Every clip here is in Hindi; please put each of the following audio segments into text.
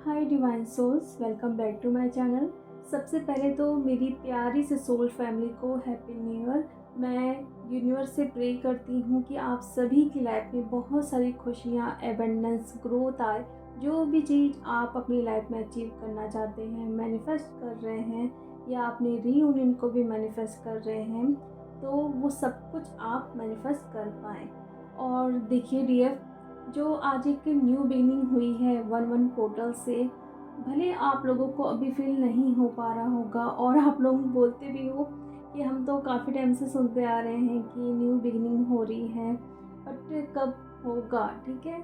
Hi divine souls, welcome back to my channel. सबसे पहले तो मेरी प्यारी से सोल फैमिली को हैप्पी न्यू ईयर। मैं यूनिवर्स से प्रे करती हूँ कि आप सभी की लाइफ में बहुत सारी खुशियाँ, एबंडेंस, ग्रोथ आए। जो भी चीज़ आप अपनी लाइफ में अचीव करना चाहते हैं, मैनिफेस्ट कर रहे हैं या अपने रीयूनियन को भी मैनिफेस्ट कर रहे हैं, तो वो सब कुछ आप मैनिफेस्ट कर पाएँ। और देखिए डियर, जो आज एक न्यू बिगिनिंग हुई है 1-1 पोर्टल से, भले आप लोगों को अभी फील नहीं हो पा रहा होगा और आप लोग बोलते भी हो कि हम तो काफ़ी टाइम से सुनते आ रहे हैं कि न्यू बिगिनिंग हो रही है, बट कब होगा? ठीक है,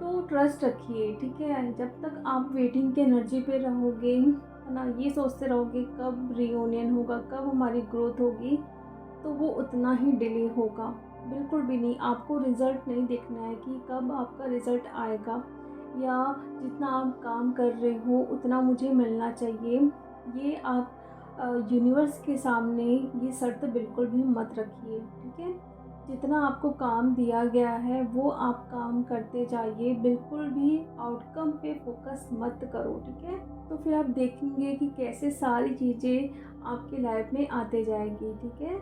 तो ट्रस्ट रखिए। ठीक है, जब तक आप वेटिंग की एनर्जी पे रहोगे, है ना, ये सोचते रहोगे कब रियूनियन होगा, कब हमारी ग्रोथ होगी, तो वो उतना ही डिले होगा। बिल्कुल भी नहीं, आपको रिज़ल्ट नहीं देखना है कि कब आपका रिज़ल्ट आएगा या जितना आप काम कर रहे हो उतना मुझे मिलना चाहिए। ये आप यूनिवर्स के सामने ये शर्त बिल्कुल भी मत रखिए। ठीक है, जितना आपको काम दिया गया है वो आप काम करते जाइए, बिल्कुल भी आउटकम पे फोकस मत करो। ठीक है, तो फिर आप देखेंगे कि कैसे सारी चीज़ें आपकी लाइफ में आते जाएगी। ठीक है,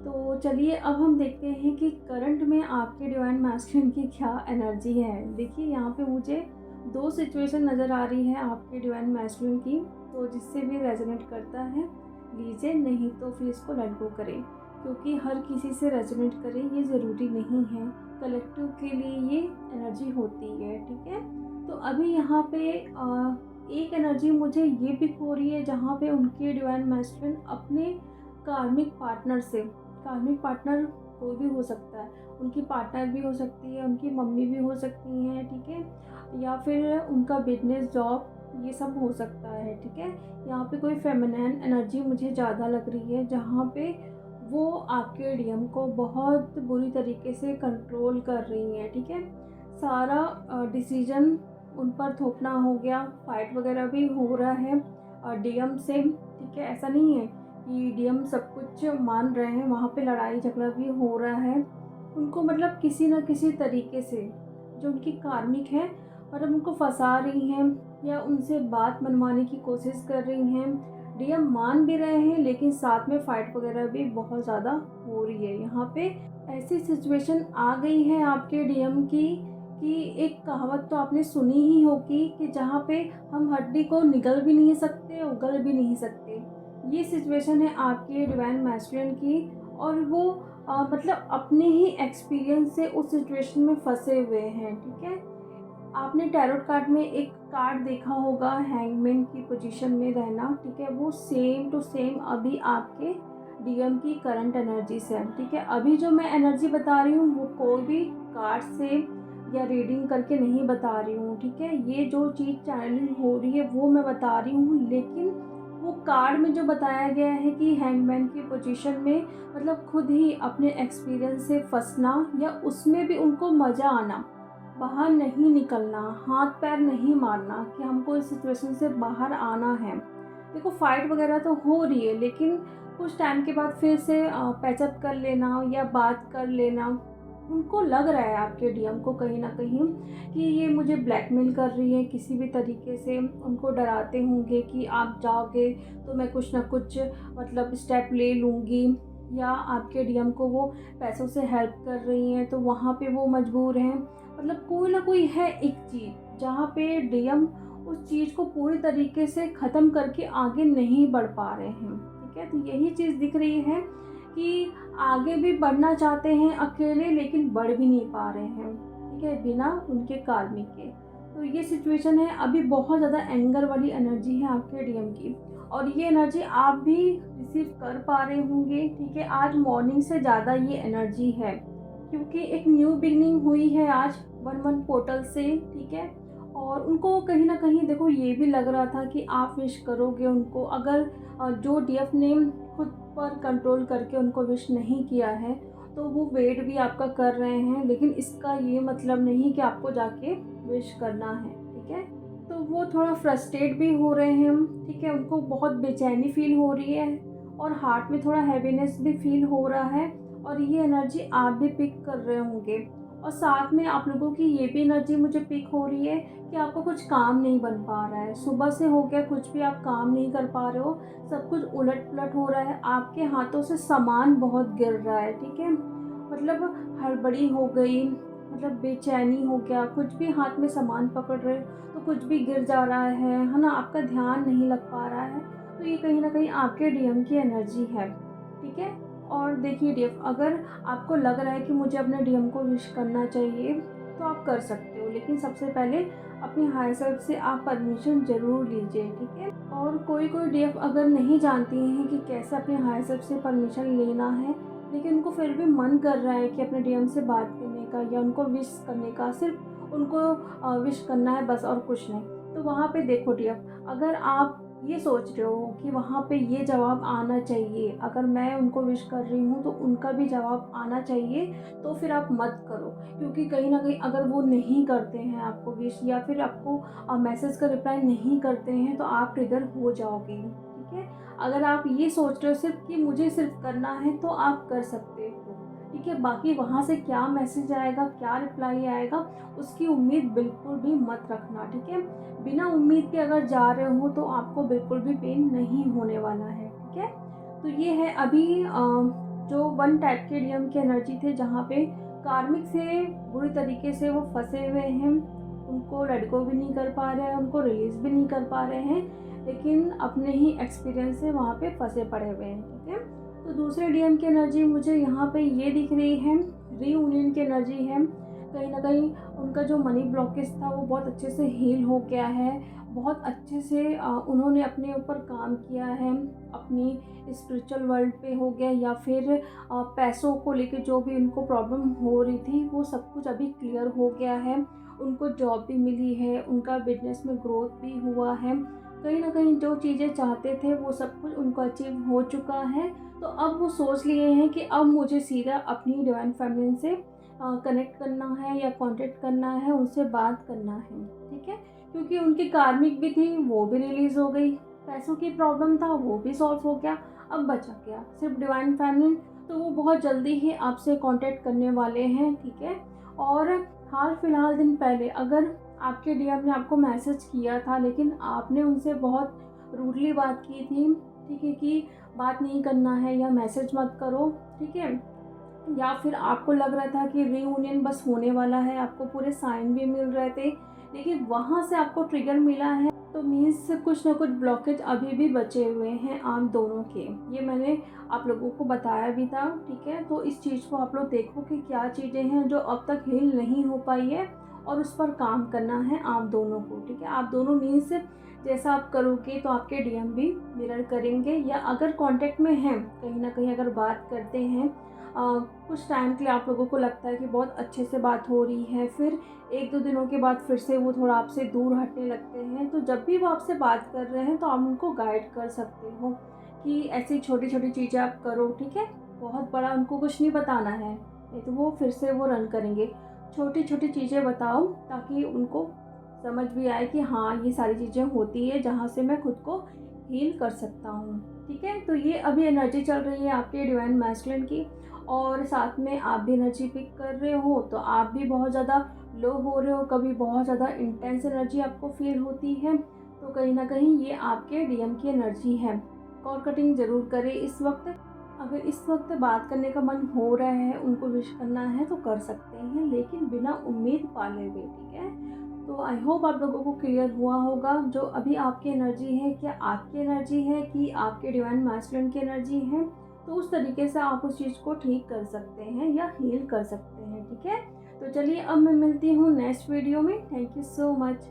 तो चलिए अब हम देखते हैं कि करंट में आपके डिवाइन मैस्कुलिन की क्या एनर्जी है। देखिए यहाँ पे मुझे 2 सिचुएशन नज़र आ रही है आपके डिवाइन मैस्कुलिन की, तो जिससे भी रेजोनेट करता है लीजिए, नहीं तो फिर इसको लेट गो करें, क्योंकि हर किसी से रेजोनेट करे ये ज़रूरी नहीं है। कलेक्टिव के लिए ये एनर्जी होती है। ठीक है, तो अभी यहाँ पे एक एनर्जी मुझे ये पिक हो रही है जहाँ पे उनके डिवाइन मैस्कुलिन अपने कार्मिक पार्टनर से, कार्मिक पार्टनर कोई भी हो सकता है, उनकी पार्टनर भी हो सकती है, उनकी मम्मी भी हो सकती हैं। ठीक है, या फिर उनका बिजनेस, जॉब, ये सब हो सकता है। ठीक है, यहाँ पे कोई फेमिनिन एनर्जी मुझे ज़्यादा लग रही है जहाँ पे वो आपके डीएम को बहुत बुरी तरीके से कंट्रोल कर रही हैं। ठीक है, सारा डिसीजन उन पर थोपना हो गया, फाइट वगैरह भी हो रहा है डीएम से। ठीक है, ऐसा नहीं है कि डीएम सब कुछ मान रहे हैं, वहाँ पे लड़ाई झगड़ा भी हो रहा है। उनको मतलब किसी न किसी तरीके से जो उनकी कार्मिक है, मतलब उनको फंसा रही हैं या उनसे बात मनवाने की कोशिश कर रही हैं। डीएम मान भी रहे हैं लेकिन साथ में फाइट वगैरह भी बहुत ज़्यादा हो रही है। यहाँ पे ऐसी सिचुएशन आ गई है आपके डीएम की कि एक कहावत तो आपने सुनी ही होगी कि जहाँ पे हम हड्डी को निगल भी नहीं सकते, उगल भी नहीं सकते। ये सिचुएशन है आपके डिवाइन मैस्कुलिन की, और वो मतलब अपने ही एक्सपीरियंस से उस सिचुएशन में फंसे हुए हैं। ठीक है, आपने टैरोट कार्ड में एक कार्ड देखा होगा, हैंगमैन की पोजीशन में रहना। ठीक है, वो सेम टू सेम अभी आपके डीएम की करंट एनर्जी से है। ठीक है, अभी जो मैं एनर्जी बता रही हूँ वो कोई भी कार्ड से या रीडिंग करके नहीं बता रही हूँ। ठीक है, ये जो चीज़ चैनलिंग हो रही है वो मैं बता रही हूँ, लेकिन वो कार्ड में जो बताया गया है कि हैंगमैन की पोजीशन में मतलब खुद ही अपने एक्सपीरियंस से फंसना या उसमें भी उनको मज़ा आना, बाहर नहीं निकलना, हाथ पैर नहीं मारना कि हमको इस सिचुएशन से बाहर आना है। देखो फाइट वगैरह तो हो रही है, लेकिन कुछ टाइम के बाद फिर से पैचअप कर लेना या बात कर लेना। उनको लग रहा है आपके डीएम को कहीं न कहीं कि ये मुझे ब्लैकमेल कर रही है किसी भी तरीके से। उनको डराते होंगे कि आप जाओगे तो मैं कुछ न कुछ मतलब स्टेप ले लूँगी, या आपके डीएम को वो पैसों से हेल्प कर रही हैं तो वहाँ पे वो मजबूर हैं। मतलब कोई ना कोई है एक चीज़ जहाँ पे डीएम उस चीज़ को पूरी तरीके से ख़त्म करके आगे नहीं बढ़ पा रहे हैं। ठीक है, तो यही चीज़ दिख रही है कि आगे भी बढ़ना चाहते हैं अकेले, लेकिन बढ़ भी नहीं पा रहे हैं। ठीक है, बिना उनके कार्मिक के। तो ये सिचुएशन है, अभी बहुत ज़्यादा एंगर वाली एनर्जी है आपके डीएम की, और ये एनर्जी आप भी रिसीव कर पा रहे होंगे। ठीक है, आज मॉर्निंग से ज़्यादा ये एनर्जी है क्योंकि एक न्यू बिगनिंग हुई है आज 1-1 पोर्टल से। ठीक है, और उनको कहीं न कहीं देखो ये भी लग रहा था कि आप विश करोगे उनको, अगर जो डीएफ ने खुद पर कंट्रोल करके उनको विश नहीं किया है तो वो वेट भी आपका कर रहे हैं, लेकिन इसका ये मतलब नहीं कि आपको जाके विश करना है। ठीक है, तो वो थोड़ा फ्रस्ट्रेट भी हो रहे हैं। ठीक है, उनको बहुत बेचैनी फील हो रही है और हार्ट में थोड़ा हैवीनेस भी फील हो रहा है, और ये एनर्जी आप भी पिक कर रहे होंगे। और साथ में आप लोगों की ये भी एनर्जी मुझे पिक हो रही है कि आपको कुछ काम नहीं बन पा रहा है। सुबह से हो गया कुछ भी आप काम नहीं कर पा रहे हो, सब कुछ उलट-पुलट हो रहा है, आपके हाथों से सामान बहुत गिर रहा है, ठीक है? मतलब हड़बड़ी हो गई, मतलब बेचैनी हो गया, कुछ भी हाथ में सामान पकड़ रहे हो तो कुछ भी गिर जा रहा है ना? आपका ध्यान नहीं लग पा रहा है, तो ये कहीं न कहीं आपके डीएम की एनर्जी है, ठीक है? और देखिए डीएफ, अगर आपको लग रहा है कि मुझे अपने डीएम को विश करना चाहिए, तो आप कर सकते हो, लेकिन सबसे पहले अपनी हायर सेल्फ से आप परमिशन ज़रूर लीजिए, ठीक है? और कोई-कोई डीएफ अगर नहीं जानती हैं कि कैसे अपने हायर सेल्फ से परमिशन लेना है, लेकिन उनको फिर भी मन कर रहा है कि अपने डीएम से बात करने का या उनको विश करने का, सिर्फ उनको विश करना है बस और कुछ नहीं। तो वहाँ पे देखो डीएफ, अगर आप ये सोच रहे हो कि वहाँ पे ये जवाब आना चाहिए, अगर मैं उनको विश कर रही हूँ तो उनका भी जवाब आना चाहिए, तो फिर आप मत करो। क्योंकि कहीं न कहीं अगर वो नहीं करते हैं आपको विश, या फिर आपको मैसेज का रिप्लाई नहीं करते हैं, तो आप ट्रिगर हो जाओगे, ठीक है? अगर आप ये सोच रहे हो सिर्फ़ कि मुझे सिर्फ़ करना है, तो आप कर सकते हो, ठीक है? बाकी वहाँ से क्या मैसेज आएगा, क्या रिप्लाई आएगा, उसकी उम्मीद बिल्कुल भी मत रखना, ठीक है? बिना उम्मीद के अगर जा रहे हो तो आपको बिल्कुल भी पेन नहीं होने वाला है, ठीक है? तो ये है अभी जो वन टाइप के डीएम की एनर्जी थे, जहाँ पे कार्मिक से बुरी तरीके से वो फँसे हुए हैं, उनको लेट गो भी नहीं कर पा रहे हैं, उनको रिलीज़ भी नहीं कर पा रहे हैं, लेकिन अपने ही एक्सपीरियंस से वहाँ पे फँसे पड़े हुए हैं, ठीक है? तो दूसरे डीएम की एनर्जी मुझे यहाँ पे ये दिख रही है, रीयूनियन की एनर्जी है। कहीं न कहीं उनका जो मनी ब्लॉकेज था वो बहुत अच्छे से हील हो गया है। बहुत अच्छे से उन्होंने अपने ऊपर काम किया है, अपनी स्पिरिचुअल वर्ल्ड पे हो गया, या फिर पैसों को लेके जो भी उनको प्रॉब्लम हो रही थी, वो सब कुछ अभी क्लियर हो गया है। उनको जॉब भी मिली है, उनका बिज़नेस में ग्रोथ भी हुआ है। कहीं न कहीं जो चीज़ें चाहते थे वो सब कुछ उनको अचीव हो चुका है। तो अब वो सोच लिए हैं कि अब मुझे सीधा अपनी डिवाइन फेमिनिन से कनेक्ट करना है या कॉन्टैक्ट करना है, उनसे बात करना है, ठीक है? क्योंकि उनकी कार्मिक भी थी, वो भी रिलीज़ हो गई, पैसों की प्रॉब्लम था, वो भी सॉल्व हो गया, अब बचा क्या? सिर्फ डिवाइन फेमिनिन। तो वो बहुत जल्दी ही आपसे कॉन्टैक्ट करने वाले हैं, ठीक है? और हाल-फिलहाल दिन पहले अगर आपके डीएम ने आपको मैसेज किया था, लेकिन आपने उनसे बहुत रूडली बात की थी, ठीक है, कि बात नहीं करना है या मैसेज मत करो, ठीक है? या फिर आपको लग रहा था कि रीयूनियन बस होने वाला है, आपको पूरे साइन भी मिल रहे थे, लेकिन वहाँ से आपको ट्रिगर मिला है, तो मीन्स कुछ ना कुछ ब्लॉकेज अभी भी बचे हुए हैं आप दोनों के। ये मैंने आप लोगों को बताया भी था, ठीक है? तो इस चीज़ को आप लोग देखो कि क्या चीज़ें हैं जो अब तक हील नहीं हो पाई है, और उस पर काम करना है आप दोनों को, ठीक है? आप दोनों मीन्स जैसा आप करोगे तो आपके डीएम भी मिरर करेंगे, या अगर कॉन्टैक्ट में हैं, कहीं न कहीं अगर बात करते हैं, कुछ टाइम के लिए आप लोगों को लगता है कि बहुत अच्छे से बात हो रही है, फिर 1-2 दिनों के बाद फिर से वो थोड़ा आपसे दूर हटने लगते हैं, तो जब भी वो आपसे बात कर रहे हैं तो आप उनको गाइड कर सकते हो कि ऐसी छोटी-छोटी चीज़ें आप करो, ठीक है? बहुत बड़ा उनको कुछ नहीं बताना है, नहीं तो वो फिर से वो रन करेंगे। छोटी-छोटी चीज़ें बताओ ताकि उनको समझ भी आए कि हाँ, ये सारी चीज़ें होती है जहाँ से मैं खुद को हील कर सकता हूँ, ठीक है? तो ये अभी एनर्जी चल रही है आपके डिवाइन मैस्कुलिन की, और साथ में आप भी एनर्जी पिक कर रहे हो, तो आप भी बहुत ज़्यादा लो हो रहे हो, कभी बहुत ज़्यादा इंटेंस एनर्जी आपको फील होती है, तो कहीं न कहीं ये आपके डीएम की एनर्जी है। कॉल कटिंग ज़रूर करें इस वक्त। अगर इस वक्त बात करने का मन हो रहा है, उनको विश करना है तो कर सकते हैं, लेकिन बिना उम्मीद पाले हुए, ठीक है? तो आई होप आप लोगों को क्लियर हुआ होगा जो अभी आपकी एनर्जी है, क्या आपकी एनर्जी है कि आपके डिवाइन मैस्कुलिन की एनर्जी है। तो उस तरीके से आप उस चीज़ को ठीक कर सकते हैं या हील कर सकते हैं, ठीक है? तो चलिए अब मैं मिलती हूँ नेक्स्ट वीडियो में। Thank you so much.